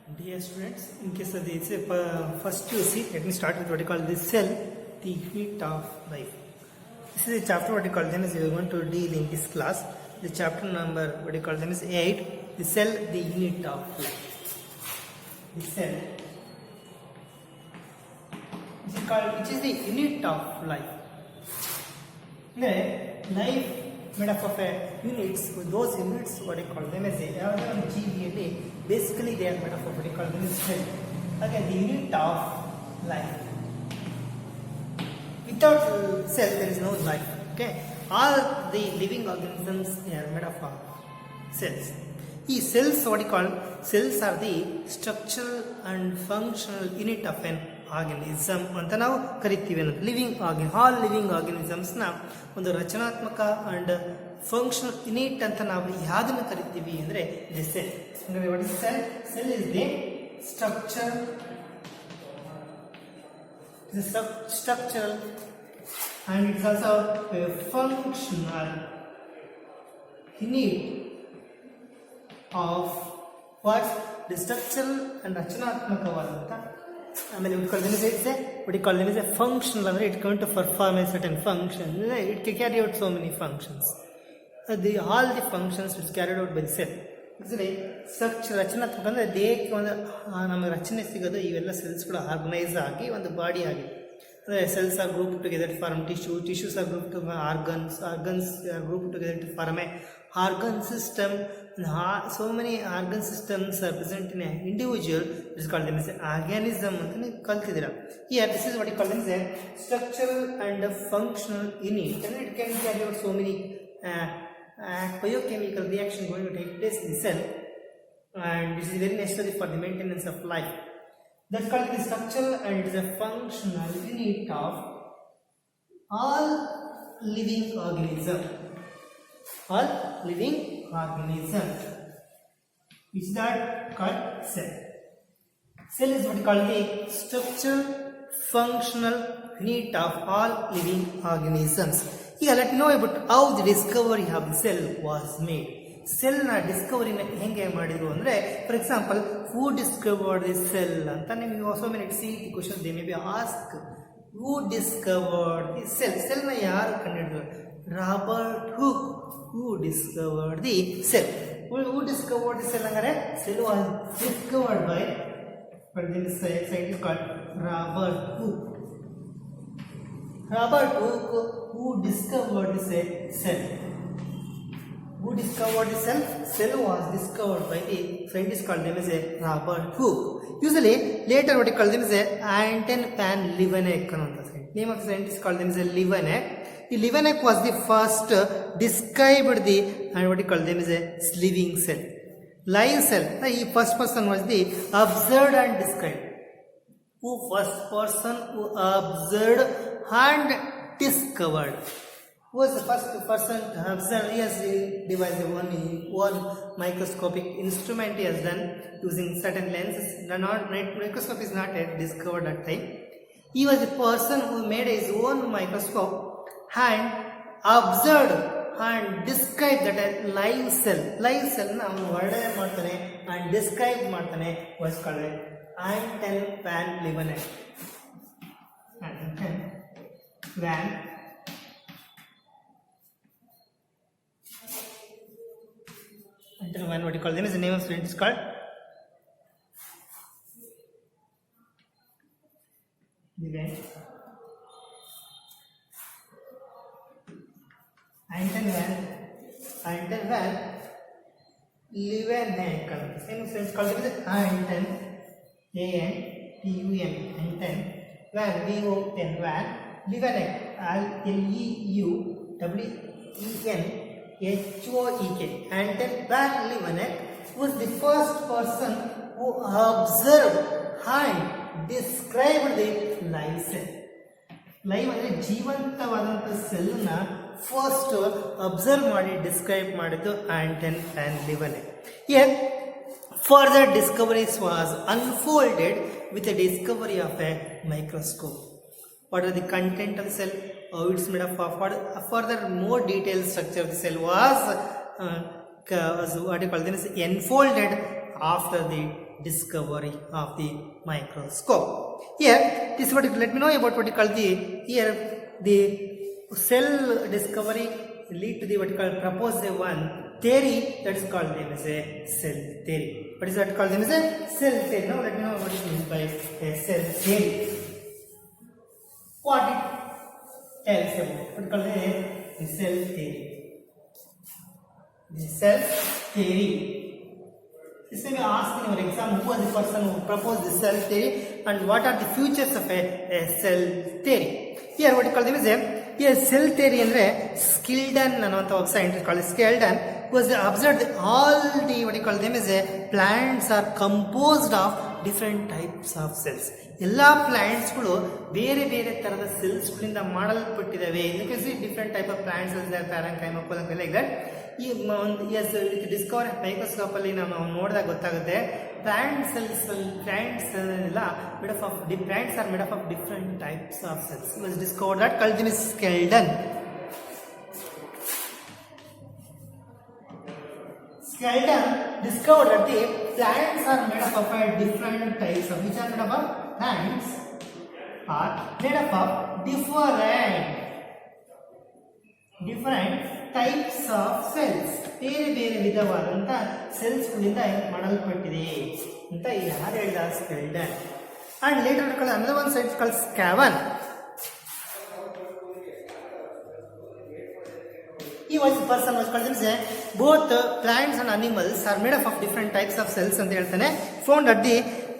Dear students, in case of this, first you see, let me start with what you call this cell, the heat of life. This is a chapter what you call them is we are going to deal in this class. The chapter number what you call them is 8, the cell, the unit of life. The cell, which is the unit of life. Life made up of units, those units what you call them as a GBA, basically they are made up of what you call them as cell. Again, the unit of life. Without cell there is no life. Okay, all the living organisms they are made up of cells. These cells what you call cells are the structural and functional unit of an organism ಅಂತ ನಾವು ಕರಿತೀವಿ ಅನ್ನೋದು living all living ಆರ್ಗನಿಸಮ್ಸ್ನ ಒಂದು ರಚನಾತ್ಮಕ and functional unit ಅಂತ ನಾವು ಯಾವುದನ್ನು ಕರಿತೀವಿ ಅಂದರೆ ಇದೆ ಸೆಲ್. ಅಂದರೆ what is cell? Cell is the structural and it's also a functional unit of what the structural and ರಚನಾತ್ಮಕವಾದಂಥ ಆಮೇಲೆ what you call them is a functional ಅಂದರೆ it going to perform a certain function, it can carry out so many functions, all the functions is carried out by the cell. Actually ರಚನಾತ್ಮಕ ಅಂದರೆ ದೇಹಕ್ಕೆ ಒಂದು ನಮಗೆ ರಚನೆ ಸಿಗೋದು ಇವೆಲ್ಲ ಸೆಲ್ಸ್ಗಳು organise ಆಗಿ ಒಂದು ಬಾಡಿ ಆಗಿದೆ. ಅಂದರೆ cells are group together to form tissues are group to organs are group together to form a organ system. So many organ systems are present in an individual. It is called them as an organism ಅಂತ ನೀವು ಕಲ್ತಿದ್ದೀರಾ. Here this is what you call them as a structural and a functional unit, and it can carry out so many biochemical reaction going to take place in the cell, and this is very necessary for the maintenance of life. That's called the structural and it is a functional unit of all living organism. All living organism. Is that called cell? Cell is what we call the structural functional unit of all living organisms. Here let me know about how the discovery of the cell was made. Cell na discovery na henge ಮಾಡಿದ್ರು ಅಂದ್ರೆ for example who discovered the cell ಅಂತ ನಿಮಗೆ so many see the question they may be asked, who discovered the cell? Cell na ಯಾರು ಕಂಡುಹಿಡಿದ್ರು? Robert Hooke. Who discovered the cell? Who discovered the cell? Angare cell was discovered by this scientist called Robert Hooke. Robert Hooke, who discovered the cell? Who discovered the cell? Cell was discovered by the scientist called them as a Robert Hooke. Usually later what you call them is a Anton van Leeuwenhoek. Name of the scientist called them as a Leeuwenhoek. The Leeuwenhoek was the first described the and what you call them is a living cell, live cell. The first person was the observed and described. Who first person who observed and discovered? Who was the first person to observe? He has devised one microscopic instrument he has done using certain lenses. The microscope is not yet discovered at time. He was the person who made his own microscope and observed and described that a live cell. Live cell na avanu ವರ್ಣನೆ ಮಾಡ್ತಾನೆ and describe ಮಾಡ್ತಾನೆ was called Anton van Leeuwenhoek. Anton van what you call them is the name of student is called Anton van Leeuwenhoek. Same friends called it Anton A-N-T-U-N Anton van V-O-N van Leeuwenhoek L-E-U-W-E-N-H-O-E-K. Anton van Leeuwenhoek was the first person who observed and described the live cell. Live ಅಂದರೆ ಜೀವಂತವಾದಂಥ ಸೆಲ್ನ first observe ಮಾಡಿ describe ಮಾಡಿದ್ದು Anton van Leeuwenhoek. Here further discoveries was unfolded with the discovery of a microscope. What are the content of the cell? How it's made up of? Further more detailed structure of the cell was what you call them is unfolded after the discovery of the microscope. Here, this is what let me know about what you call the here the cell discovery lead to the what you call proposed one theory that is called name as a cell theory. What is that called name as a cell theory? Now let me know what is meant by a cell theory. What it tells about what called the cell theory. The cell theory. This may be asked in your exam who was the person who proposed the cell theory and what are the features of a cell theory. Here what you call them is here cell theory andre Skildon ಅನ್ನುವಂತ ಒಬ್ಬ scientist called Skildon who has observed all the what you call them is plants are composed of different types of cells. ಎಲ್ಲಾ plants ಗಳು ಬೇರೆ ಬೇರೆ ತರದ cells ಗಳಿಂದ ಮಾಡಲ್ಪಟ್ಟಿದ್ದಾವೆ. ಇದಕ್ಕೆ different type of plants parenchyma like that ಈ ಡಿಸ್ಕವರ್ ಮೈಕ್ರೋಸ್ಕೋಪ್ ಅಲ್ಲಿ ನಾವು ನೋಡಿದಾಗ ಗೊತ್ತಾಗುತ್ತೆ plants ಎಲ್ಲ plants are made up of different types of cells. It was discovered that called him Skildon. Skildon discovered that the plants are made up of different types of which are made up of plants are made up of different types of cells. ಬೇರೆ ಬೇರೆ ವಿಧವಾದಂತ cells ಗಳಿಂದ ಮಾಡಲ್ಪಟ್ಟಿದೆ ಅಂತ ಯಾರು ಹೇಳಿದ Skildon. And later another one scientist called Scaven. He was the person who called him both plants and animals are made up of different types of cells ಅಂತ ಹೇಳ್ತಾನೆ. Found that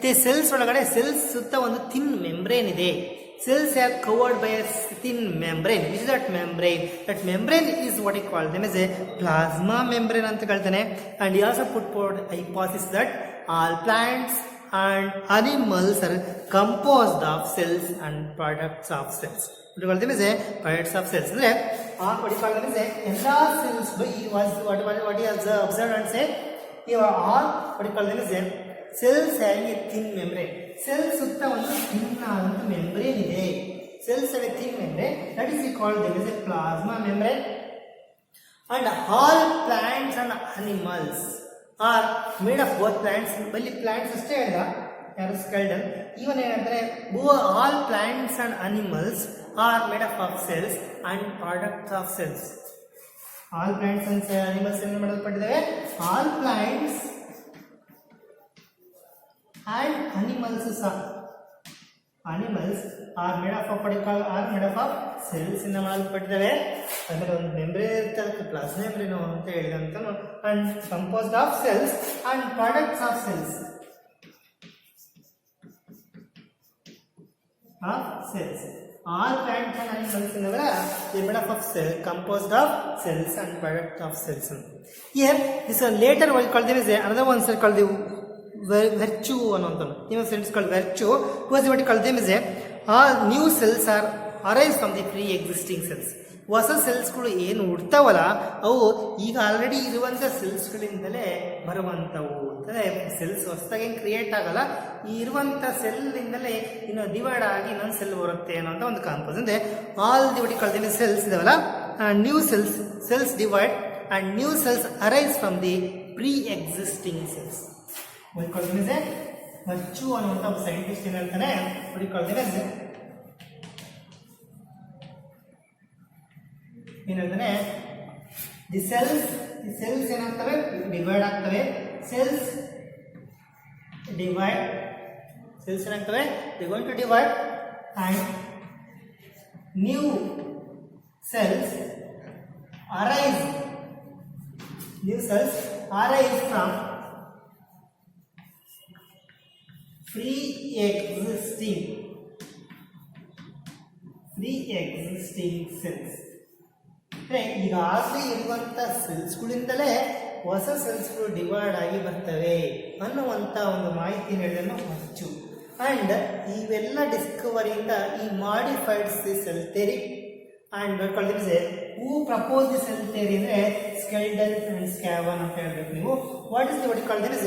the cells ಒಳಗಡೆ cells ಸುತ್ತ ಒಂದು thin membrane ಇದೆ. Cells are covered by a thin membrane. Which is that membrane? That membrane is what he called them as a plasma membrane ಅಂತ ಹೇಳ್ತಾನೆ. And he also put forward a hypothesis that all plants and animals are composed of cells and products of cells. What you call them as a products of cells. Andre what you call them as a ಎಲ್ಲ cells he was what he has observed and said you are all what you call them as a cells having a thin membrane. Cells ಸುತ್ತ ಒಂದು thin ಆದಂತ membrane ಇದೆ. Cells have a thin membrane that is we call them as a plasma membrane. And all plants and animals are made of both plants. ಬಲ್ಲಿ plants ಅಷ್ಟೇ ಹೇಳಿದ ಯಾರು Skildon. ಇವನ್ ಏನಂದ್ರೆ all plants and animals are made up of cells and products of cells. All plants and animals ಏನು ಮಾಡಲ್ಪಟ್ಟಿದ್ದಾವೆ? All plants and animals are made up of cells ಇಂದ ಮಾಡಲ್ಪಟ್ಟಿದ್ದಾವೆ. ಅದರ ಒಂದು membrane ಇರ್ತದೆ ಪ್ಲಾಸ್ಮಾ ಮೆಂಬ್ರೇನ್ ಅಂತ ಹೇಳಿದಂತ and composed of cells and products of cells. All plants and animals in are made up of cells, composed of cells and products of cells. Here this one later what we call them is another one called the virtue ಅನ್ನುವಂತ ನಿಮ್ಮ friends called virtue was what we call them is all new cells are arise from the pre-existing cells. ಹೊಸ ಸೆಲ್ಸ್ಗಳು ಏನು ಹುಡ್ತಾವಲ್ಲ ಅವು ಈಗ already ಇರುವಂತ ಸೆಲ್ಸ್ಗಳಿಂದಲೇ ಬರುವಂತವು ಅಂತಂದ್ರೆ cells ಹೊಸದಾಗಿ create ಆಗಲ್ಲ, ಈ ಇರುವಂತ ಸೆಲ್ನಿಂದಲೇ ಇನ್ನು ಡಿವೈಡ್ ಆಗಿ ಇನ್ನೊಂದು ಸೆಲ್ ಬರುತ್ತೆ ಅನ್ನೋಂಥ ಒಂದು ಕಾನ್ಸೆಪ್ಟ್. ಅಂದ್ರೆ all the what call them cells ಇದಾವಲ್ಲ, new cells divide and new cells arise from the pre existing cells. Virchow ಅನ್ನುವಂಥ ಒಬ್ಬ ಸೈಂಟಿಸ್ಟ್ ಏನ್ ಹೇಳ್ತಾನೆ, ಏನಂತಾನೆ ದಿ ಸೆಲ್ಸ್ ಏನಾಗ್ತವೆ, ಡಿವೈಡ್ ಆಗ್ತವೆ. ಸೆಲ್ಸ್ ಏನಾಗ್ತವೆ, the going to divide and new cells arise from pre-existing cells. ಈಗಾಗಲೇ ಇರುವಂತ ಸೆಲ್ಸ್ಗಳಿಂದಲೇ ಹೊಸ ಸೆಲ್ಸ್ಗಳು ಡಿವೈಡ್ ಆಗಿ ಬರ್ತವೆ ಅನ್ನುವಂಥ ಒಂದು ಮಾಹಿತಿ ಹೇಳಿದನ್ನು ಹೆಚ್ಚು. ಅಂಡ್ ಇವೆಲ್ಲ ಡಿಸ್ಕವರಿಯಿಂದ ಈ modified the cell theory and who propose the cell theory ಅಂದ್ರೆ ಸ್ಕೆಲ್ಡನ್ ಅಂಡ್ ಸ್ಕ್ಯಾವನ್ ಅಂತ ಹೇಳ್ಬೇಕು ನೀವು. What is the what call that is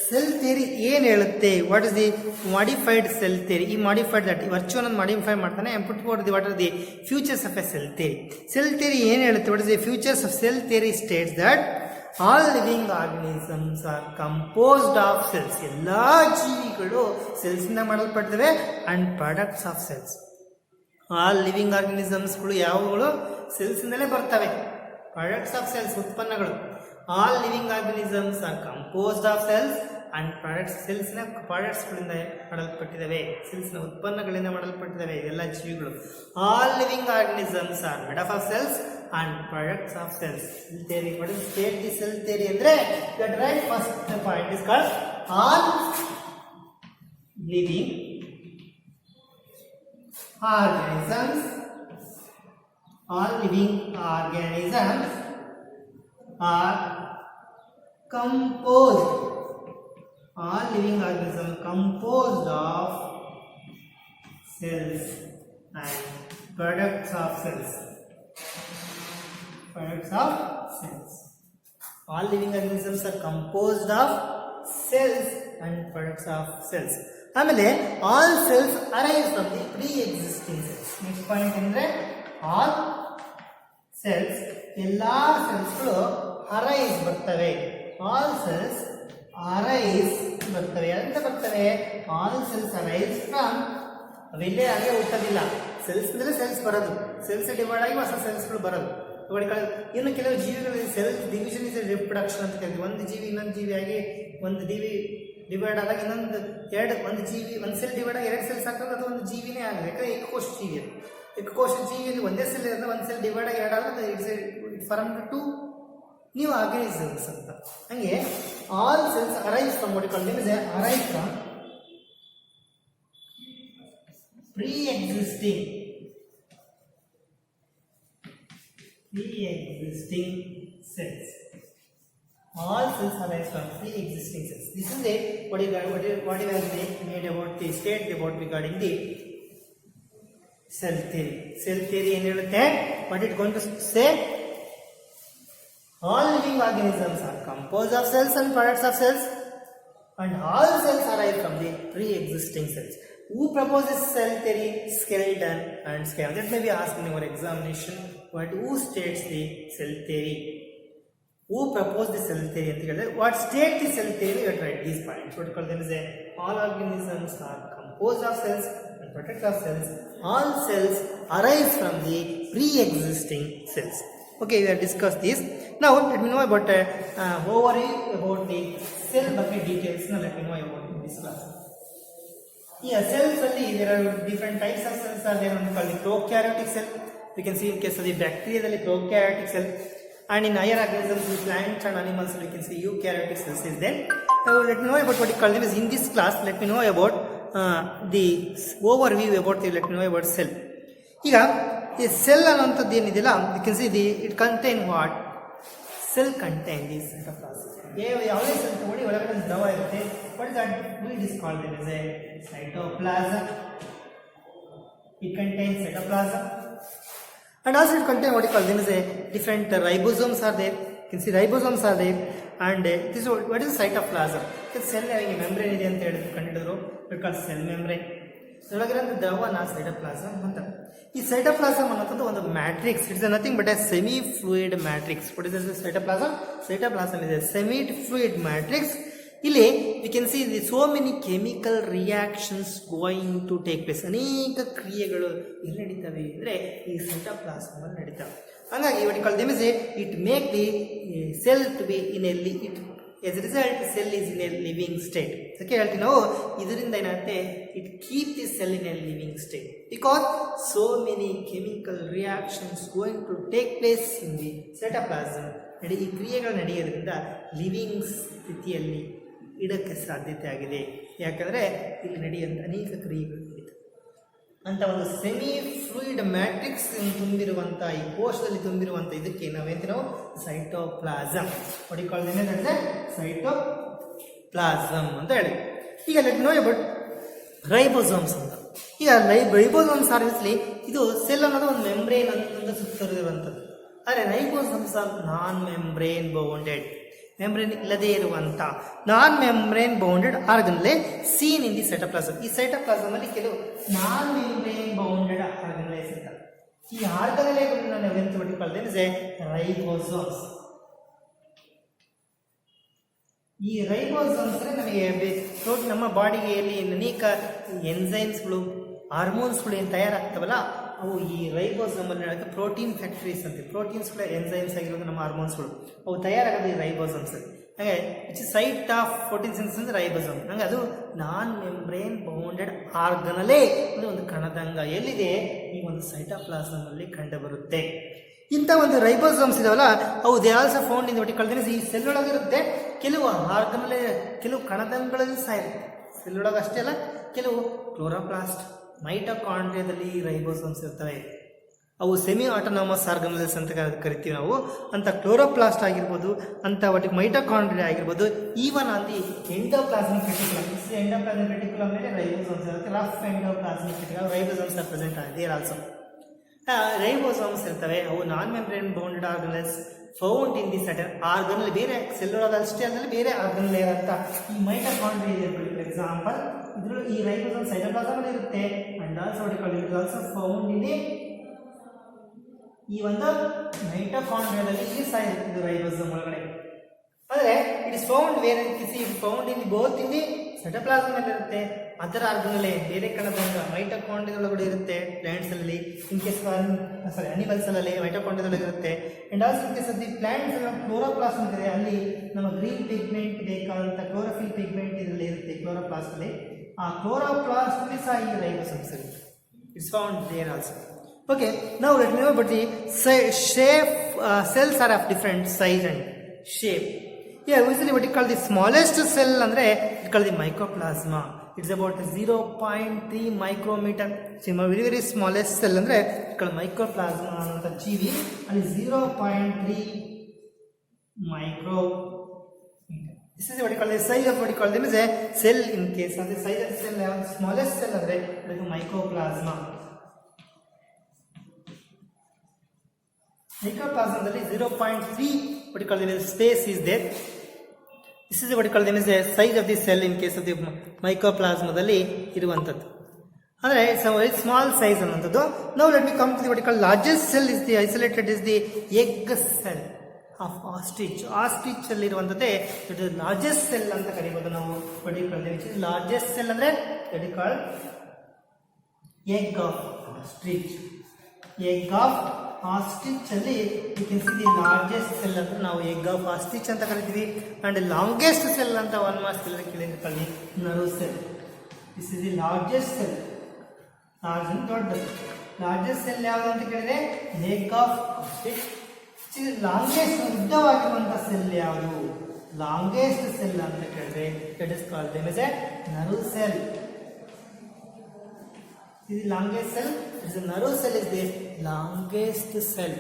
cell theory ಏನು ಹೇಳುತ್ತೆ, what is the modified cell theory. ಈ ಮಾಡಿಫೈಡ್ ದಟ್ ವರ್ಚುವಲ್ ಅನ್ನು modify ಮಾಡ್ತಾನೆ. Put for the what are the features of a cell theory. Cell theory ಏನು ಹೇಳುತ್ತೆ, what is the features of cell theory states that all living organisms are composed of cells. ಎಲ್ಲ ಜೀವಿಗಳು cells ಇಂದ ಮಾಡಲ್ಪಟ್ಟಿವೆ and products of cells. All living ಆರ್ಗನಿಸಮ್ಸ್ಗಳು ಯಾವುಗಳು cells ಇಂದಲೇ ಬರ್ತವೆ. ಪ್ರಾಡಕ್ಟ್ಸ್ ಆಫ್ ಸೆಲ್ಸ್ ಉತ್ಪನ್ನಗಳು. All living organisms are composed of cells and products. ಸೆಲ್ಸ್ನ ಪ್ರಾಡಕ್ಟ್ಸ್ಗಳಿಂದ ಮಾಡಲ್ಪಟ್ಟಿದ್ದಾವೆ, ಸೆಲ್ಸ್ನ ಉತ್ಪನ್ನಗಳಿಂದ ಮಾಡಲ್ಪಟ್ಟಿದ್ದಾವೆ ಎಲ್ಲ ಜೀವಿಗಳು. All living organisms are made up of cells and products of cells. Cell theory. What is state the cell theory ಅಂದ್ರೆ that right first point is called all living organisms. All living organisms are composed. All living organisms composed of cells and products of cells. Products of cells. All living organisms are composed of cells and products of cells. ಆಮೇಲೆ all cells arise from the pre existing cells. Next point ಅಂದ್ರೆ all cells, ಎಲ್ಲಾ ಸೆಲ್ಸ್ಗಳು arise ಬರ್ತವೆ. All cells arise ಬರ್ತವೆ. ಅಂತ ಬರ್ತವೆ all cells arise from. ಅವೆಲ್ಲೇ ಹಾಗೆ ಹುಟ್ಟೋದಿಲ್ಲ. ಸೆಲ್ಸ್ ಅಂದ್ರೆ ಸೆಲ್ಸ್ ಬರೋದು, ಸೆಲ್ಸ್ ಡಿವೈಡ್ ಆಗಿ ಹೊಸ ಸೆಲ್ಸ್ಗಳು ಬರೋದು. ಇನ್ನು ಕೆಲವು ಜೀವಿಗಳಲ್ಲಿ ಸೆಲ್ ಡಿವಿಷನ್ ಇಸ್ ರಿಪ್ರೊಡಕ್ಷನ್ ಅಂತ ಕರಿತೀವಿ. ಒಂದು ಜೀವಿ ಇನ್ನೊಂದು ಜೀವಿಯಾಗಿ ಒಂದು ಡಿವೈಡ್ ಆದಾಗ ಇನ್ನೊಂದು ಒಂದು ಜೀವಿ ಒಂದು ಸೆಲ್ ಡಿವೈಡ್ ಆಗಿ 2 ಸೆಲ್ಸ್ ಆಗ್ತದೆ. ಅದು ಒಂದು ಜೀವಿನೇ ಆಗಲ್ಲ. ಯಾಕಂದ್ರೆ ಏಕಕೋಶ ಜೀವಿ ಅದು. ಏಕಕೋಶ ಜೀವಿಯಲ್ಲಿ ಒಂದೇ ಸೆಲ್ ಇರೋದು, ಒಂದು ಸೆಲ್ ಡಿವೈಡ್ ಆಗಿ 2 ಆದ್ರೆ it form two new organisms ಅಂತ. ಹಂಗೆ all cells arise from what you call them is arise from pre existing cells. All cells arise from pre-existing cells. This is what you have made about the state about regarding the cell theory. Cell theory ಏನು ಹೇಳುತ್ತೆ? What it going to say? All living organisms are composed of cells and products of cells, and all cells arise from the pre-existing cells. Who proposes cell theory? Skeleton and Scam. That may be asked in your examination. But who states the cell theory? Who proposed the cell theory? What state the cell theory? You write these points. What you call them is all organisms are composed of cells and products of cells. All cells arise from the pre-existing cells. Okay, we have discussed this. Now let me know about overview about the cell bucket details. Now let me know about this class. Yeah, cells ಅಲ್ಲಿ there are different types of cells are there. One called the prokaryotic cell. We can see in case of the bacteria the prokaryotic cell, and in higher organisms, in plants and animals, we can see eukaryotic cells is there. Now let me know about what you call them is in this class. Let me know about the overview about the, let me know about cell. ಈಗ ಈ cell ಅನ್ನುವಂಥದ್ದು ಏನಿದೆಯಲ್ಲ, you can see it contain what? Cell contain these cytoplasm. ಯಾವುದೇ cell ತಗೊಳ್ಳಿ ಒಳಗಡೆ ದ್ರವ ಇರುತ್ತೆ. What is that? It is called as a cytoplasm. It contains cytoplasm. And also it contains what you call them is a different ribosomes are there. You can see ribosomes are there. And this is what is cytoplasm? The cell having a membrane ಇದೆ ಅಂತ ಹೇಳಿದ್ರು ಕಂಡಿಡಿದ್ರು. It calls cell membrane. ಒಳಗಿರೋ ದ್ರವನ cytoplasm ಅಂತಾರೆ. ಈ cytoplasm ಅನ್ನೋದು ಒಂದು matrix. It is nothing but a semi-fluid matrix. What is this cytoplasm? Cytoplasm is a semi-fluid matrix. ಇಲ್ಲಿ we can see the so many chemical reactions going to take place. ಅನೇಕ ಕ್ರಿಯೆಗಳು ಇಲ್ಲಿ ನಡೀತವೆ ಅಂದ್ರೆ ಈ cytoplasm ಅಲ್ಲಿ ನಡೀತವೆ. ಹಾಗಾಗಿ what you call them is it make the cell to be in a as a result cell is in a living state. ಅದಕ್ಕೆ ಹೇಳ್ತೀವಿ ನಾವು ಇದರಿಂದ ಏನಾಗುತ್ತೆ, it keep the cell in a living state because so many chemical reactions going to take place in the cytoplasm. ಈ ಕ್ರಿಯೆಗಳು ನಡೆಯೋದ್ರಿಂದ living ಸ್ಥಿತಿಯಲ್ಲಿ ಇಡಕ್ಕೆ ಸಾಧ್ಯತೆ ಆಗಿದೆ. ಯಾಕಂದರೆ ಇಲ್ಲಿ ನಡೆಯುವಂಥ ಅನೇಕ ಕ್ರಿಯೆಗಳು ನಡೀತವೆ ಅಂತ ಒಂದು ಸೆಮಿ ಫ್ಲೂಯಿಡ್ ಮ್ಯಾಟ್ರಿಕ್ಸ್ ತುಂಬಿರುವಂಥ ಈ ಕೋಶದಲ್ಲಿ ತುಂಬಿರುವಂಥ ಇದಕ್ಕೆ ನಾವೇಂತ ನಾವು ಸೈಟೋಪ್ಲಾಸಮ್ ಹೊಡಿಕೊಳ್ಳೋದೇನೆಂದರೆ ಸೈಟೋಪ್ಲಾಸಮ್ ಅಂತ ಹೇಳಿ. ಈಗ ಲೆಟ್ ನೋ ಅಬೌಟ್ ರೈಬೋಸೋಮ್ಸ್ ಅಂತ. ಈಗ ರೈಬೋಸೋಮ್ಸ್ ಆರ್ವಿಸ್ಲಿ ಇದು ಸೆಲ್ ಅನ್ನೋದು ಒಂದು ಮೆಂಬ್ರೇನ್ ಅಂತ ಸುತ್ತರಿರುವಂಥದ್ದು. ಆದರೆ ribosomes are non membrane bounded, membrane ಇಲ್ಲದೇ ಇರುವಂಥ non membrane bounded organelle seen in the cytoplasm. ಈ ಸೈಟೋಪ್ಲಾಸಮ್ ಅಲ್ಲಿ ಕೆಲವು ನಾನ್ ಮೆಂಬ್ರೇನ್ ಬೌಂಡೆಡ್ ಆರ್ಗನ್ಲೇಸ್ ಇರ್ತವೆ. ಈ ಆರ್ಗನ್ಲೇಗಳನ್ನು ನಾವೆಂತ ಬಿಟ್ಟುಕೊಳ್ತೇವೆ ರೈಬೋಸೋಮ್ಸ್. ಈ ರೈಬೋಸೋಮ್ಸ್ ಅಂದ್ರೆ ನಮಗೆ ನಮ್ಮ ಬಾಡಿಗೆ ಅನೇಕ ಎನ್ಸೈಮ್ಸ್ಗಳು ಹಾರ್ಮೋನ್ಸ್ಗಳು ಏನು ತಯಾರಾಗ್ತವಲ್ಲ ಅವು ಈ ರೈಬೋಸೋಮ್ ಅಲ್ಲಿ ಪ್ರೋಟೀನ್ ಫ್ಯಾಕ್ಟರೀಸ್ ಅಂತೆ. ಪ್ರೋಟೀನ್ಸ್ಗಳ ಎನ್ಸೈಮ್ಸ್ ಆಗಿರೋದು ನಮ್ಮ ಹಾರ್ಮೋನ್ಸ್ಗಳು ಅವು ತಯಾರಾಗೋದು ಈ ರೈಬೋಸೋಮ್ಸ್. ಹಾಗೆ which site of protein synthesis ಅಂದ್ರೆ ರೈಬೋಸೋಮ್. ಹಂಗೆ ಅದು ನಾನ್ ಮೆಂಬ್ರೇನ್ ಬೌಂಡೆಡ್ ಆರ್ಗನಲ್ಲೇ ಅಂದ್ರೆ ಒಂದು ಕಣದಂಗ ಎಲ್ಲಿದೆ ಈ ಒಂದು ಸೈಟೋಪ್ಲಾಸಮ್ ಅಲ್ಲಿ ಕಂಡು ಬರುತ್ತೆ. ಇಂಥ ಒಂದು ರೈಬೋಸೋಮ್ಸ್ ಇದಾವಲ್ಲ ಅವು ದೇ ಆಲ್ಸೋ ಫೌಂಡ್ ಇನ್ ಒಟ್ಟಿಗೆ ಈ ಸೆಲ್ ಒಳಗಿರುತ್ತೆ. ಕೆಲವು ಆರ್ಗನಲ್ಲೇ ಕೆಲವು ಕಣದಂಗಳಲ್ಲಿ ಸಹ ಇರುತ್ತೆ. ಸೆಲ್ ಒಳಗೆ ಅಷ್ಟೇ ಅಲ್ಲ, ಕೆಲವು ಕ್ಲೋರೋಪ್ಲಾಸ್ಟ್ ಮೈಟೋಕಾಂಡ್ರಿಯಾದಲ್ಲಿ ರೈಬೋಸೋಮ್ಸ್ ಇರ್ತವೆ. ಅವು ಸೆಮಿ ಆಟೋನಾಮಸ್ ಆರ್ಗನಲ್ಸ್ ಅಂತ ಕರಿತೀವಿ ನಾವು. ಅಂತ ಕ್ಲೋರೋಪ್ಲಾಸ್ಟ್ ಆಗಿರ್ಬೋದು, ಅಂತ ಒಟ್ಟಿಗೆ ಮೈಟೋಕಾಂಡ್ರಿಯಾ ಆಗಿರ್ಬೋದು, even on the endoplasmic reticulum. Endoplasmic reticulum ಮೇಲೆ ರೈಬೋಸೋಮ್ಸ್ ಇರುತ್ತೆ. Rough endoplasmic reticulum ribosomes are present there also. Ribosomes ಇರ್ತವೆ. ಅವು non membrane bounded organelles found in the centre organelle. ಬೇರೆ ಸೆಲ್ ಅಷ್ಟೇ ಅಲ್ಲದೆ ಬೇರೆ ಆರ್ಗನಲ್ ಇರುವಂತ ಈ ಮೈಟೋಕಾಂಡ್ರಿಯಾ ಫಾರ್ ಎಕ್ಸಾಂಪಲ್ ಇದ್ರಲ್ಲಿ ಈ ರೈಬೋಸೋಮ್ ಸೈಟೋಪ್ಲಾಸಮ್ ಇರುತ್ತೆ. And also it also found in ಈ ಒಂದು ಮೈಟೋಕಾಂಡ್ರಿಯಾದಲ್ಲಿ ಇಲ್ಲಿ ಸಹ ಇರುತ್ತೆ ರೈಬೋಸೋಮ್ ಒಳಗಡೆ. ಆದರೆ it is found where it found in both in the cytoplasm ಅಲ್ಲಿ ಇರುತ್ತೆ. ಅದರ ಆರ್ಗನಲ್ಲೇ ಬೇರೆ ಕಣದಂಗ ಮೈಟೋಕಾಂಡ್ರಿಯಾ ಒಳಗಡೆ ಇರುತ್ತೆ. ಪ್ಲಾಂಟ್ಸ್ ಅಲ್ಲಿ ಇನ್ ಕೇಸ್ ಅನಿಮಲ್ಸ್ ಅಲ್ಲಿ ಮೈಟೋಕಾಂಡ್ರಿಯಾ ಇರುತ್ತೆ. And also in case the plants chloroplast ಇದೆ, ಅಲ್ಲಿ ನಮ್ಮ ಗ್ರೀನ್ ಪಿಗ್ಮೆಂಟ್ ಬೇಕಾದಂತ ಕ್ಲೋರೋಫಿಲ್ ಪಿಗ್ಮೆಂಟ್ ಇದರಲ್ಲಿ ಇರುತ್ತೆ ಕ್ಲೋರೋಪ್ಲಾಸ್ಟ್ ಅಲ್ಲಿ. ಆ ಕ್ಲೋರೋಪ್ಲಾಸ್ಟ್ ಅಲ್ಲಿ ಸಹ ಈ ರೈಬೋಸೋಮ್ಸ್ ಇರುತ್ತೆ. It's found there also. Okay, now let me know about the shape. Cells are of different size and shape. Yeah, usually what you call the smallest cell andre it called the mycoplasma. It's about 0.3 micrometer. So very very smallest cell andre it called mycoplasma anta ಜೀವಿ. ಅಲ್ಲಿ 0.3 micrometer. This is what you call the size of what you call them is a cell. In case of the size of the cell, smallest cell andre it is mycoplasma. Mycoplasm is 0.3 what you call them space is there. This is what you call them is the size of the cell in case of the mycoplasma dalli iruvanthaddu. Andre it's a very small size annantadu. Now let me come to the what you call largest cell is the isolated is the egg cell of ostrich. Ostrich alli iruvanthade it is largest cell anta karibodu ನಾವು what you call which is largest cell andre that is called egg of ostrich. Egg of ostrich ಅಲ್ಲಿ you can see the largest cell ಅಂತ ನಾವು egg of ostrich ಅಂತ ಕರಿತೀವಿ. and longest cell ಅಂತ one more cell ಕೇಳಿರ್ತೀವಿ nerve cell. This is the largest cell. largest cell ಯಾವುದು ಅಂತ ಕೇಳಿದ್ರೆ egg of ostrich. longest ಉದ್ದವಾಗಿರುವಂತ ಸೆಲ್ ಯಾವುದು? longest cell ಅಂತ ಕೇಳಿದ್ರೆ that is called them as a nerve cell. This is the longest cell. This is nerve cell is the longest cell.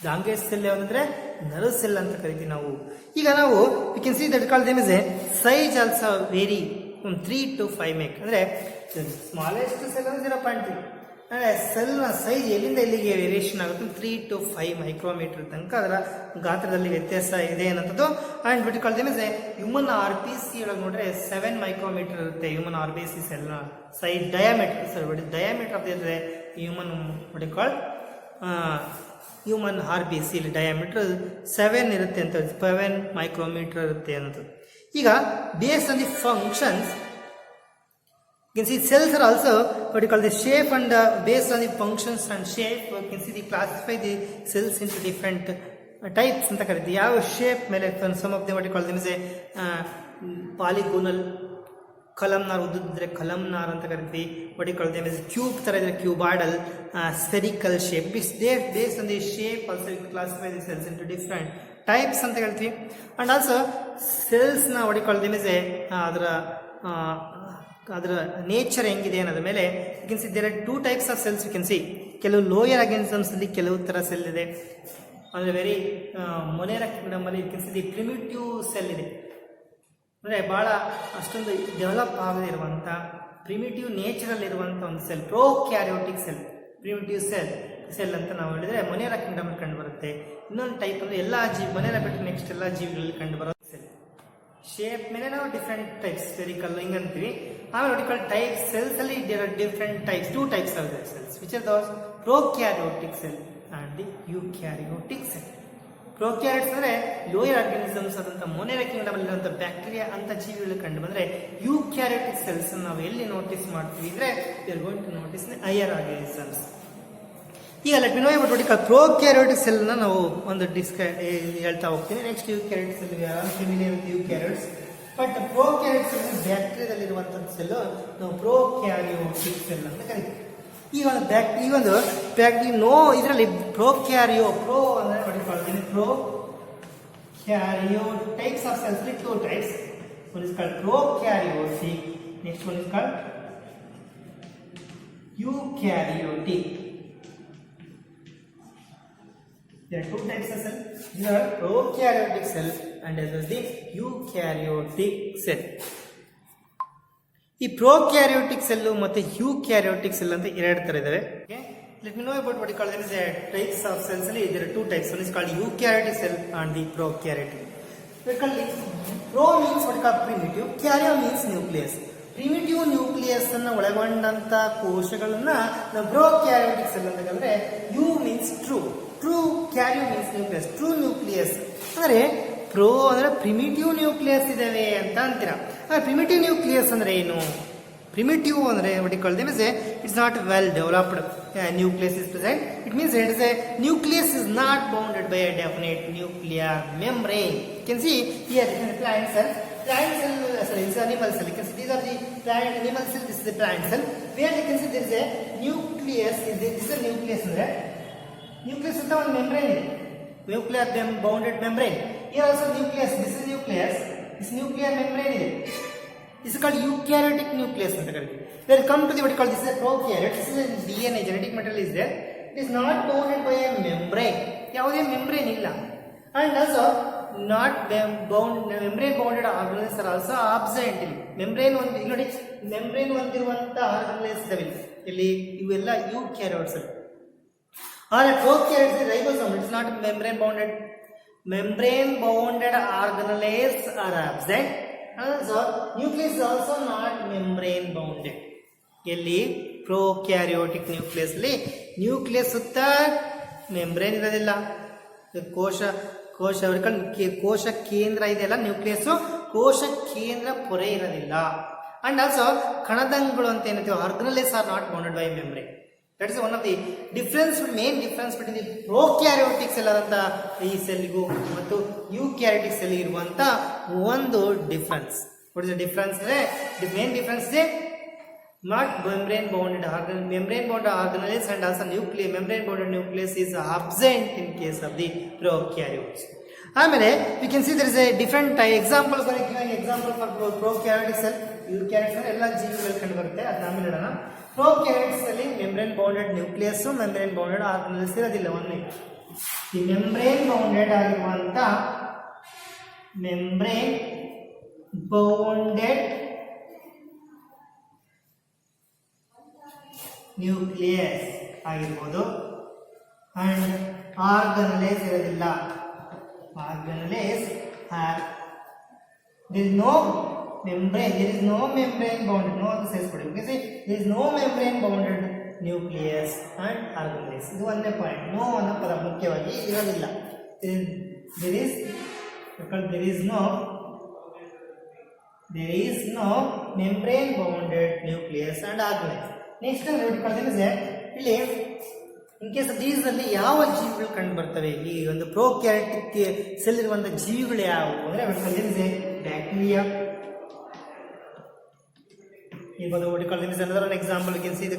Longest cell ಯಾವಂದ್ರೆ nerve cell ಅಂತ ಕರಿತೀವಿ ನಾವು. ಈಗ ನಾವು you can see that called them as a size also vary from 3 to 5 micron. ಅಂದ್ರೆ smallest cell ಅಂದ್ರೆ 0.3. ಅಂದ್ರೆ cell ನ size ಎಲ್ಲಿಂದ ಎಲ್ಲಿಗೆ ವೇರಿಯೇಷನ್ ಆಗುತ್ತೆ 3 to 5 ಮೈಕ್ರೋಮೀಟರ್ ತನಕ ಅದರ ಗಾತ್ರದಲ್ಲಿ ವ್ಯತ್ಯಾಸ ಇದೆ ಅನ್ನೋದು. And what you call them as a human RBC ಒಳಗೆ ನೋಡ್ರೆ 7 ಮೈಕ್ರೋಮೀಟರ್ ಇರುತ್ತೆ human RBC ಸೆಲ್ ನ size. Diameter of the human what you call human RBC diameter 7 ಇರುತ್ತೆ ಅಂತ 7 ಮೈಕ್ರೋಮೀಟರ್ ಇರುತ್ತೆ ಅನ್ನೋದು. ಈಗ based on the functions you can see cells are also what you call the shape, and based on the functions and shape you can see they classify the cells into different types anta kariti. Yav shape mele some of them what you call them is a polygonal, columnar ududre columnar anta kariti. what you call them is cube tara idre cuboidal, spherical shape. Based on the shape also you classify the cells into different types anta ಹೇಳ್ತೀವಿ. and also cells na what you call them is a ಅದರ nature ಹೆಂಗಿದೆ ಅನ್ನೋದ್ರ ಮೇಲೆ you can see there are 2 types of cells. You can see ಕೆಲವು lower organisms ಅಲ್ಲಿ ಕೆಲವು ತರ cell ಇದೆ. ಅಂದರೆ ವೆರಿ ಮೊನೇರಾ ಕಿಂಗ್ಡಮ್ ಅಲ್ಲಿ you can see the primitive cell ಇದೆ. ಅಂದರೆ ಭಾಳ ಅಷ್ಟೊಂದು ಡೆವಲಪ್ ಆಗದೇ ಇರುವಂಥ ಪ್ರಿಮಿಟಿವ್ ನೇಚರಲ್ಲಿ ಇರುವಂಥ ಒಂದು cell prokaryotic cell, primitive cell ಅಂತ ನಾವು ಹೇಳಿದ್ರೆ ಮೊನೇರಾ ಕಿಂಗ್ಡಮ್ ಅಲ್ಲಿ ಕಂಡು ಬರುತ್ತೆ. ಇನ್ನೊಂದು ಟೈಪ್ ಅಂದರೆ ಎಲ್ಲ ಮೊನೇರಾ ಬಿಟ್ಟು ನೆಕ್ಸ್ಟ್ ಎಲ್ಲ ಜೀವಿಗಳಲ್ಲಿ ಕಂಡು ಬರೋ ಸೆಲ್. ಶೇಪ್ ಮೇಲೆ ನಾವು ಡಿಫ್ರೆಂಟ್ ಟೈಪ್ಸ್ ಸ್ಫೆರಿಕಲ್ ಹಿಂಗೆ ಅಂತೀವಿ. ಆಮೇಲೆ what you call types cells ಅಲ್ಲಿ there are different types, 2 types of the cells which are those prokaryotic cell and the eukaryotic cell. Prokaryotes ಅಂದರೆ ಲೋಯರ್ ಆರ್ಗಾನಿಸಮ್ಸ್ ಆದಂಥ ಮೊನೆರ ಕಿಂಗ್ಡಮ್ ಅಲ್ಲಿರುವಂಥ bacteria ಅಂತ ಜೀವಿಗಳು ಕಂಡು ಬಂದರೆ ಯೂಕ್ಯಾರಿಯೋಟಿಕ್ ಸೆಲ್ಸ್ ನಾವು ಎಲ್ಲಿ ನೋಟಿಸ್ ಮಾಡ್ತೀವಿ ಅಂದರೆ we are going to notice higher organisms. ಈಗ let me know about what call prokaryotic cell ನ ನಾವು ಒಂದು ಹೇಳ್ತಾ ಹೋಗ್ತೀನಿ. Next eukaryotic cell familiar with eukaryotes. But prokaryotic cell ಬ್ಯಾಕ್ಟೀರಿಯಾದಲ್ಲಿರುವಂತಹ ಸೆಲ್ ನಾವು ಪ್ರೊಕ್ಯಾರಿಯೋಟಿಕ್ ಸೆಲ್ ಅಂತ ಕರಿತೀವಿ. ಈ ಒಂದು ಬ್ಯಾಕ್ಟೀರಿಯಾ ನೋ ಇದರಲ್ಲಿ ಪ್ರೋ ಅಂದ್ರೆ ಪಡಿಕೊಳ್ತೀನಿ. ಪ್ರೊಕ್ಯಾರಿಯೋ ಟೈಪ್ಸ್ ಆಫ್ ಸೆಲ್ಸ್ ಅಲ್ಲಿ 2 types. One is called prokaryotic, next one is called eukaryotic. There are 2 types of cell. These are prokaryotic cell and as well as the eukaryotic cell. ಈ prokaryotic cell ಮತ್ತೆ ಯೂಕ್ಯಾರಿಯೋಟಿಕ್ cell ಅಂತ 2 ತರ ಇದಾವೆ. Let me know about what called as types of cells ಅಲ್ಲಿ there are 2 types. One is called eukaryotic cell and the prokaryotic. Basically pro means what called primitive, karyo means nucleus. Primitive nucleus ಅನ್ನು ಒಳಗೊಂಡಂತ ಕೋಶಗಳನ್ನ ನಾವು prokaryotic cell ಅಂತ ಕರೆದ್ರೆ eu means true karyo means nucleus. True nucleus ಅಂದ್ರೆ pro ಅಂದ್ರೆ primitive nucleus ಇದಾವೆ ಅಂತ ಅಂತೀರಾ. ಪ್ರಿಮಿಟಿವ್ ನ್ಯೂಕ್ಲಿಯಸ್ ಅಂದ್ರೆ ಏನು? ಪ್ರಿಮಿಟಿವ್ ಅಂದ್ರೆ what you call them is it's not well developed nucleus is present. It means it is a nucleus is not bounded by a definite nuclear membrane. You can see here this is plant cell, sorry, this is animal cell. You can see these are the plant animal cell, this is the plant cell. Where you can see there is a nucleus, this is a nucleus ಅಂದ್ರೆ nucleus ಅಂತ ಒಂದು membrane ಇದೆ, nuclear bounded membrane. Here also nucleus, this is nucleus, this nuclear membrane ಇದೆ. This is called eukaryotic nucleus ಅಂತ ಕರೀತೀವಿ. When come to the what called this is a prokaryote, this is a DNA genetic material is there. It is not bounded by a membrane. ಯಾವುದೇ membrane ಇಲ್ಲ. And also not membrane bounded organelles are also absent. Membrane ಒಂದು ನೋಡಿ membrane ಹೊಂದಿರುವಂತ organelles ಇದಾವೆ ಇಲ್ಲಿ, ಇವೆಲ್ಲ eukaryotes. Or a prokaryote is ribosome. It is not membrane bounded. Membrane bounded organelles are absent. Also nucleus is also not membrane bounded. ಎಲ್ಲಿ prokaryotic nucleus ಅಲ್ಲಿ nucleus ಸುತ್ತ membrane ಇರೋದಿಲ್ಲ. ಕೋಶ ಕೇಂದ್ರ ಇದೆಯಲ್ಲ ನ್ಯೂಕ್ಲಿಯಸ್, ಕೋಶ ಕೇಂದ್ರ ಪೊರೆ ಇರೋದಿಲ್ಲ. ಅಂಡ್ ಆಲ್ಸೋ ಕಣದಂಗಳು ಅಂತ ಏನಂತೀವಿ organelles are not bounded by membrane. That is one of the main difference between the prokaryotic cell ಆದಂತ ಈ ಸೆಲ್ಗೂ ಮತ್ತು ಯೂಕ್ಯಾರಿಯೋಟಿಕ್ ಸೆಲ್ ಇರುವಂತ ಒಂದು difference. What is the difference ಅಂದ್ರೆ the main difference is not membrane bounded organelles and also membrane bounded nucleus is absent in case of the prokaryotes. ಆಮೇಲೆ we can see there is a different example for prokaryotic cell, eukaryotic cell ಎಲ್ಲ ಜೀವಿಗಳು ಕಂಡು ಬರುತ್ತೆ. ಅದನ್ನ ಆಮೇಲೆ ನೋಡೋಣ. prokaryotic ಅಲ್ಲಿ membrane bounded nucleus, membrane bounded organelles ಇರೋದಿಲ್ಲ. ಒಂದೇ ಈ membrane bounded ಆಗಿರುವಂತ membrane bounded ನ್ಯೂಕ್ಲಿಯಸ್ ಆಗಿರ್ಬೋದು ಅಂಡ್ ಆರ್ಗನಲೇಸ್ ಇರೋದಿಲ್ಲ. ಆರ್ಗನಲೇಸ್ there is no membrane bounded, no ಅಂತ ಸೇರಿಸ್ಕೊಡಿ. there is no membrane bounded nucleus and organelles. ಇದು ಒಂದೇ ಪಾಯಿಂಟ್. ನೋ ಅನ್ನೋ ಪದ ಮುಖ್ಯವಾಗಿ ಇರೋದಿಲ್ಲ. there is no membrane bounded nucleus and organelles. Next ಇಲ್ಲಿ ಇನ್ ಕೇಸ್ ದೀಸ್ ಅಲ್ಲಿ ಯಾವ ಜೀವಿಗಳು ಕಂಡು ಬರ್ತವೆ? ಈ ಒಂದು ಪ್ರೊಕ್ಯಾರಿಯೋಟಿಕ್ ಸೆಲ್ ಇರುವಂತಹ ಜೀವಿಗಳು ಯಾವುವು ಅಂದ್ರೆ ಬ್ಯಾಕ್ಟೀರಿಯಾ ಇರ್ಬೋದು. another example you can see the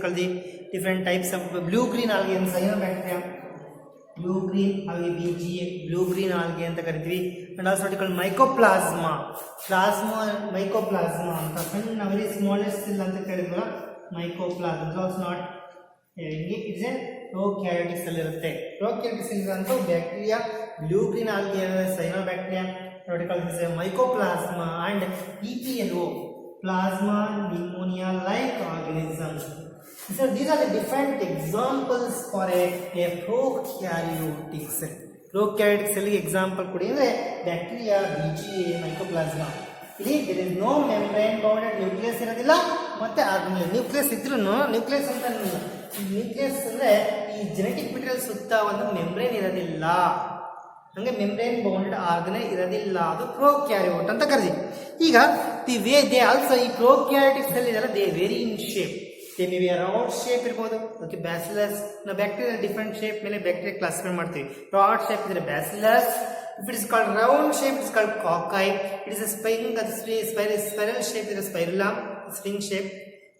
different types of blue green algae and cyanobacteria. blue green algae BGA, blue green algae ಅಂತ ಕರಿತೀವಿ. and also what you call mycoplasma ಅಂತ ಸಣ್ಣ ವೆರಿ ಸ್ಮಾಲೆಸ್ಟ್ ಸೆಲ್ ಅಂತ ಕರೀತೀವಲ್ಲ, mycoplasma is also not having it. It is a prokaryotic cell ಇರುತ್ತೆ. prokaryotic cell ಇರುವಂತ bacteria, blue green algae, cyanobacteria, what you call this mycoplasma and EPLO, plasma pneumonia like organisms. So these are the different examples for a prokaryotic cell. prokaryotic cell example ಕೊಡಿ ಅಂದ್ರೆ bacteria, BGA, mycoplasma. ಇಲ್ಲಿ there is no membrane bounded nucleus ಇರೋದಿಲ್ಲ ಮತ್ತೆ nucleus ಇದ್ರೂ nucleus ಅಂತ nucleus ಅಂದ್ರೆ ಈ genetic material ಸುತ್ತ ಒಂದು ಮೆಂಬ್ರೇನ್ ಇರೋದಿಲ್ಲ. ಹಂಗೆ ಮೆಂಬ್ರೇನ್ ಬೌಂಡೆಡ್ ಆರ್ಗನೇ ಇರೋದಿಲ್ಲ, ಅದು ಪ್ರೊಕ್ಯಾರಿಯೋಟ್ ಅಂತ ಕರೀತೀವಿ. ಈಗ ದಿ ವೇ ದೇ ಆಲ್ಸೋ ಈ ಪ್ರೊಕ್ಯಾರಿಯೋಟಿಕ್ ಸೆಲ್ ಇದೆಲ್ಲ they vary in shape. They may be round shape ಇರ್ಬೋದು. ಓಕೆ, ಬ್ಯಾಸಿಲಸ್ ನಾವು ಬ್ಯಾಕ್ಟೀರಿಯಾ ಡಿಫ್ರೆಂಟ್ ಶೇಪ್ ಮೇಲೆ ಬ್ಯಾಕ್ಟೀರಿಯಾ ಕ್ಲಾಸಿಫೈ ಮಾಡ್ತೀವಿ. ರಾಡ್ ಶೇಪ್ ಇದ್ರೆ bacillus. If it is called round shape, it is called cocci. It is a spring, spiral shape is a spirula, spring shape.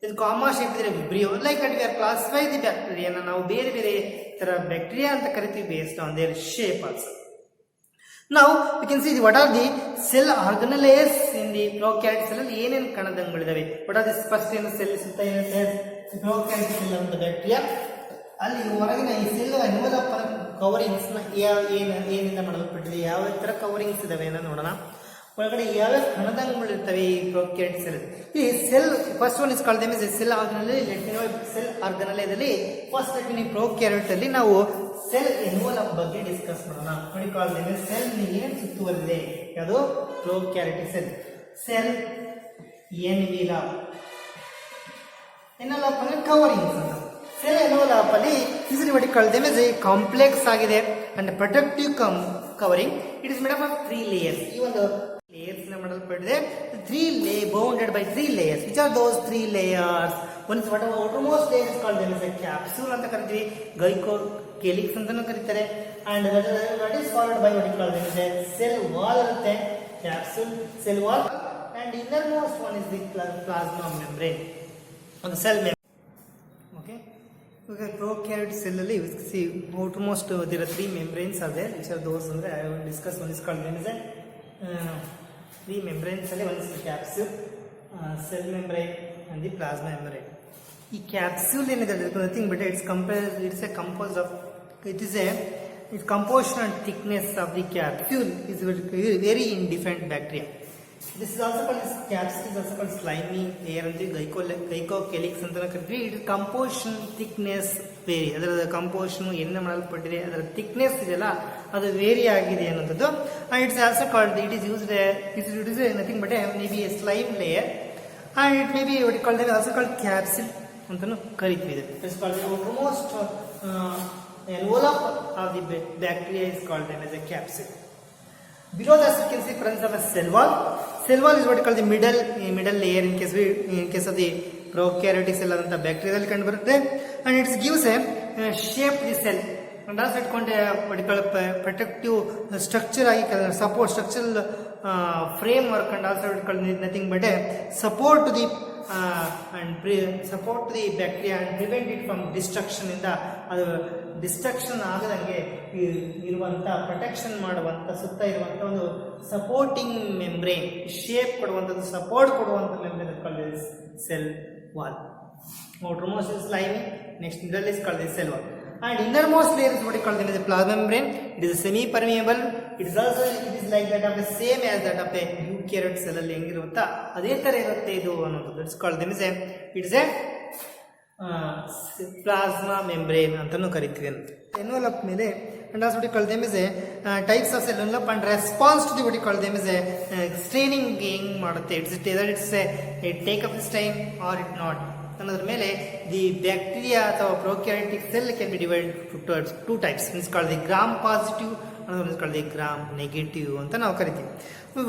Then comma shape is a vibrio. Like that we are classify the bacteria. Now ಬೇರೆ ಬೇರೆ ತರ bacteria ಅಂತ ಕರಿತೀವಿ based on their shape also. Now we can see what are the cell organelles in the prokaryotic cell. ಏನೇನು ಕಣದಂಗಳಿದಾವೆ? What are the first in the cell ಸುತ್ತ ಏನಿದೆ? Prokaryotic cell ಅಂತ bacteria. ಅಲ್ಲಿ ಹೊರಗಿನ ಈ ಸೆಲ್ ಎನ್ವಲಪ್ ಕವರಿಂಗ್ಸ್ ಏನಿಂದ ಮಾಡಲ್ಪಟ್ಟಿದೆ, ಯಾವ ತರ ಕವರಿಂಗ್ಸ್ ಇದಾವೆ ಅಂತ ನೋಡೋಣ. ಒಳಗಡೆ ಯಾವ್ಯಾವ ಕಣದಂಗಳು ಇರ್ತವೆ ಈ ಪ್ರೊಕ್ಯಾರಿಯೋಟಿಕ್ ಸೆಲ್. ಈ cell first one is called them is cell organelle. Cell organelle first prokaryote ಅಲ್ಲಿ ನಾವು ಸೆಲ್ ಎನ್ವಲಪ್ ಬಗ್ಗೆ ಡಿಸ್ಕಸ್ ಮಾಡೋಣ. ನೋಡಿ, ಕಾಲ್ಡ್ ದೆಮ್ ಇಸ್ ಸೆಲ್ ಏನೇನು ಸುತ್ತುವರಿದೆ, ಅದು ಪ್ರೊಕ್ಯಾರಿಯೋಟಿಕ್ ಸೆಲ್. ಸೆಲ್ ಎನ್ವಲಪ್ ಅಂದ್ರೆ ಕವರಿಂಗ್ಸ್ ಅಂತ. ಸೆಲ್ ಎನ್ವಲಪ್ ಅಲ್ಲಿ usually what we call them is a complex ಆಗಿದೆ and protective covering. It is made up of 3 layers. ಈ ಒಂದು layers ನ ಮಾಡಲ್ಪಟ್ಟಿದೆ. 3 bounded by 3 layers. Which are those 3 layers? One is what outermost layer is called them as a capsule ಅಂತ ಕರಿತೀವಿ. ಗೈಕೋಕೆಲಿಕ್ಸ್ ಅಂತಾನೂ ಕರೀತಾರೆ. And that is followed by what we call them as a cell wall ಇರುತ್ತೆ. Capsule, cell wall, and innermost one is the plasma membrane on the cell membrane. Prokaryotic cell ಅಲ್ಲಿ see outermost there are 3 membranes are there. Which are those ಅಂದ್ರೆ I will discuss. One is called as a 3 membranes ಅಲ್ಲಿ one is the capsule, cell membrane and the plasma membrane. ಈ capsule ಏನಿದೆ nothing but it's a composed of its composition and thickness of the capsule is very in different bacteria. This is also called capsule is also called slimy layer and glycocalyx ಅಂತ ಕರೀತೀವಿ. It composition thickness vary. ಅದರ composition ಏನ ಮಾಡಲ್ಪಟ್ಟಿದೆ, ಅದರ thickness ಇದೆಯಲ್ಲ ಅದು very ಆಗಿದೆ ಅನ್ನೋದು. And it's also called, it is nothing but maybe a slime layer, and it may be what you call them also called capsule ಅಂತಾನು ಕರೀತೀವಿ. It's called the outermost envelope of the bacteria is called them as a capsule. Below that you can see presence of a cell wall. Cell wall is what you call the middle layer in case of the prokaryotic cell anta bacteria alli ಕಂಡು ಬರುತ್ತೆ. And it gives a shape the cell and also it contains what you call protective structure ಆಗಿ support structural framework, and also it called nothing but a support to the support to the bacteria and prevent it from destruction ಇಂದ ಅದು destruction ಆಗದಂಗೆ ಇರುವಂತ protection ಮಾಡುವಂತ ಸುತ್ತ ಇರುವಂತ ಒಂದು supporting membrane, shape ಕೊಡುವಂತದ್ದು, support ಕೊಡುವಂತ membrane called cell wall. outermost is slimy, next middle is called the cell wall, and innermost layer is what we call them as a plasma membrane. It is semi permeable. It is like that of the same as that of a eukaryotic cell ಅಲ್ಲಿ ಹೆಂಗಿರುತ್ತಾ ಅದೇ ತರ ಇರುತ್ತೆ ಇದು ಅನ್ನೋದು. It's called them as it is a plasma membrane ಅಂತಾನು ಕರಿತೀವಿ. Envelope ಮೇಲೆ and also what we call them is a types of cell envelope and response to the what we call them is a staining ಹೆಂಗ್ ಮಾಡುತ್ತೆ. It's a take up the stain or it not ಅನ್ನೋದ್ರ ಮೇಲೆ the bacteria ಅಥವಾ prokaryotic cell can be divided towards 2 types. It's called the gram positive and one is called the gram negative ಅಂತ ನಾವು ಕರಿತೀವಿ.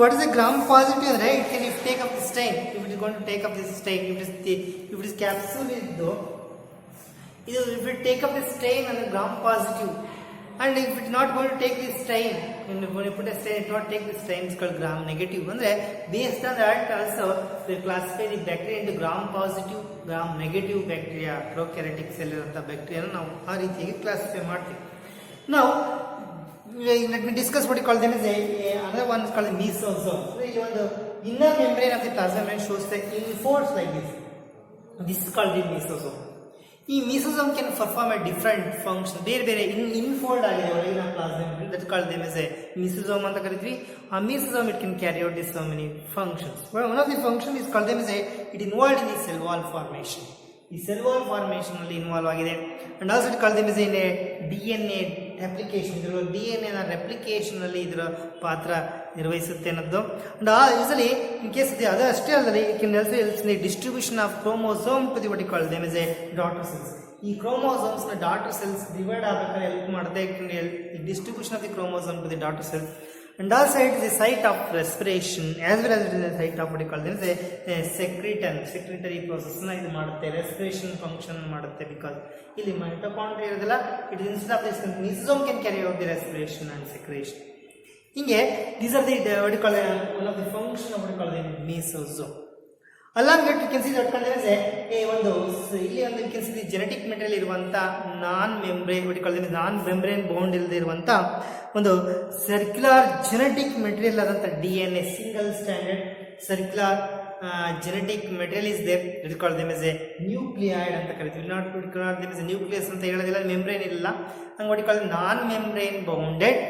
What is a gram positive ಅಂದ್ರೆ it can take up the stain. If it is going to take up this stain, if it is capsule ಇದ್ದು ಇದು if it take up the stain and gram positive, and if it not going to take this stain, when you put a stain it not take this stain, it's called gram negative. ಅಂದ್ರೆ based on that also they classify the bacteria into gram positive, gram negative bacteria. prokaryotic cell ಅಂತ bacteria ನಾವು ಆ ರೀತಿಯಾಗಿ classify ಮಾಡ್ತೀವಿ. Now let me discuss what we call them as another one is called the mesosome. So the inner membrane of the plasma membrane shows the infolds like this. This is called the mesosome. ಈ mesosome can perform a different function. ಬೇರೆ infold ಆಗಿದೆ ಒಳಗಿನ plasma membrane, that called them as a mesosome ಅಂತ ಕರೀತೀವಿ. ಆ mesosome it can carry out so many functions. But one of the function is called them as it involved in the cell wall formation. ಈ cell wall formation ಅಲ್ಲಿ involve ಆಗಿದೆ. And also it called them is DNA replication. ಇದರ DNA ನ replication ಅಲ್ಲಿ ಇದರ ಪಾತ್ರ ನಿರ್ವಹಿಸುತ್ತೆ ಅನ್ನೋದು. And usually in case ಅದು ಅಷ್ಟೇ ಅಲ್ಲದೆ it can also helps in the distribution of chromosome to the what you call them is daughter cells. ಈ ಕ್ರೋಮೋಸೋಮ್ಸ್ ನ ಡಾಟರ್ ಸೆಲ್ಸ್ ಡಿವೈಡ್ ಆಗಬೇಕಾದ್ರೆ ಹೆಲ್ಪ್ ಮಾಡುತ್ತೆ. Distribution of the chromosome to the daughter cells. And also it is a site of respiration as well as it is a site of what you call them secretory process na idu madutte, respiration function madutte, because ಇಲ್ಲಿ mitochondria ಇರೋದಿಲ್ಲ. It is instead of this mesosome can carry out the respiration and secretion. ಹಿಂಗೆ these are the what you call one of the function of what you call the mesosome. Along that you can see that ಒಂದು ಇಲ್ಲಿ ಒಂದು you can see the genetic material ಇರುವಂತ non membrane what you call them non membrane bound ಇಲ್ಲದೆ ಇರುವಂತ ಒಂದು circular genetic material ಆದಂತ DNA single standard circular genetic material is there. We call them as a nucleoid ಅಂತ ಕರೀತೀವಿ. not call them as a nucleus ಅಂತ ಹೇಳೋದಿಲ್ಲ, membrane ಇಲ್ಲ. ಹಂಗೆ what you call non membrane bounded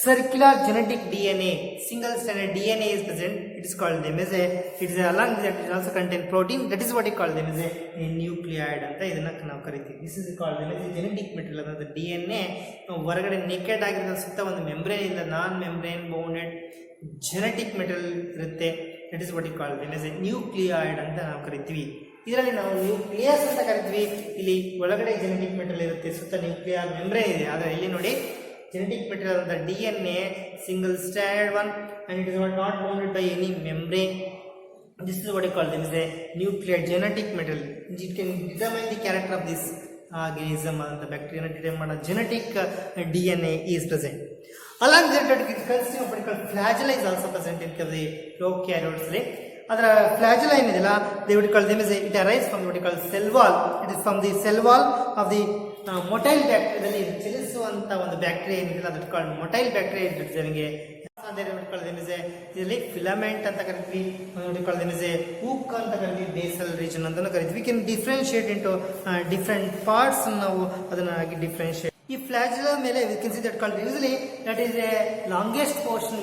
circular genetic DNA, single stranded DNA is present. It is called them as a, it is along with that it also contain protein, that is what you call them as a nucleoid ಅಂತ ಇದನ್ನ ನಾವು ಕರಿತೀವಿ. This is called them as a genetic material. ಅಂದ್ರೆ DNA ಹೊರಗಡೆ naked ಆಗಿರೋ ಸುತ್ತ ಒಂದು membrane ಇಲ್ಲ, ನಾನ್ ಮೆಂಬ್ರೇನ್ ಬೌಂಡೆಡ್ ಜೆನೆಟಿಕ್ ಮೆಟೀರಿಯಲ್ ಇರುತ್ತೆ. that is what you call them as a nucleoid ಅಂತ ನಾವು ಕರಿತೀವಿ. ಇದರಲ್ಲಿ ನಾವು ನ್ಯೂಕ್ಲಿಯಸ್ ಅಂತ ಕರಿತೀವಿ. ಇಲ್ಲಿ ಒಳಗಡೆ ಜೆನೆಟಿಕ್ ಮೆಟೀರಿಯಲ್ ಇರುತ್ತೆ, ಸುತ್ತ ನ್ಯೂಕ್ಲಿಯರ್ ಮೆಂಬ್ರೇನ್ ಇದೆ. ಆದರೆ ಇಲ್ಲಿ ನೋಡಿ genetic material of the DNA single stranded one, and it is not bounded by any membrane. This is what you call them as a nuclear genetic material. It can determine the character of this organism or the bacteria. Determine genetic DNA is present. Along that it consists of what you call flagella is also present in the prokaryotes. ಅದರ flagella ಏನಿದೆಯಲ್ಲ, they would call them as it arises from what you call cell wall. It is from the cell wall of the motile ಬ್ಯಾಕ್ಟೀರಿಯಾದಲ್ಲಿ ಚಲಿಸುವಂತ ಒಂದು bacteria ಏನಿದೆ ಅದಕ್ಕೆ ಕಾಲ್ motile bacteria ಇರುತ್ತೆ. ನಮಗೆ ಇದರಲ್ಲಿ ಫಿಲಮೆಂಟ್ ಅಂತ ಕರಿತೀವಿ, ಹೂಕ್ ಅಂತ ಕರಿತೀವಿ, ಬೇಸಲ್ ರೀಜನ್ ಅಂತ ಕರಿತೀವಿ. We can differentiate into different parts. ನಾವು ಅದನ್ನ ಡಿಫ್ರೆನ್ಶಿಯೇಟ್. ಈ ಫ್ಲಾಜೆಲ್ಲಾ ಮೇಲೆ we can see that called usually that is A longest portion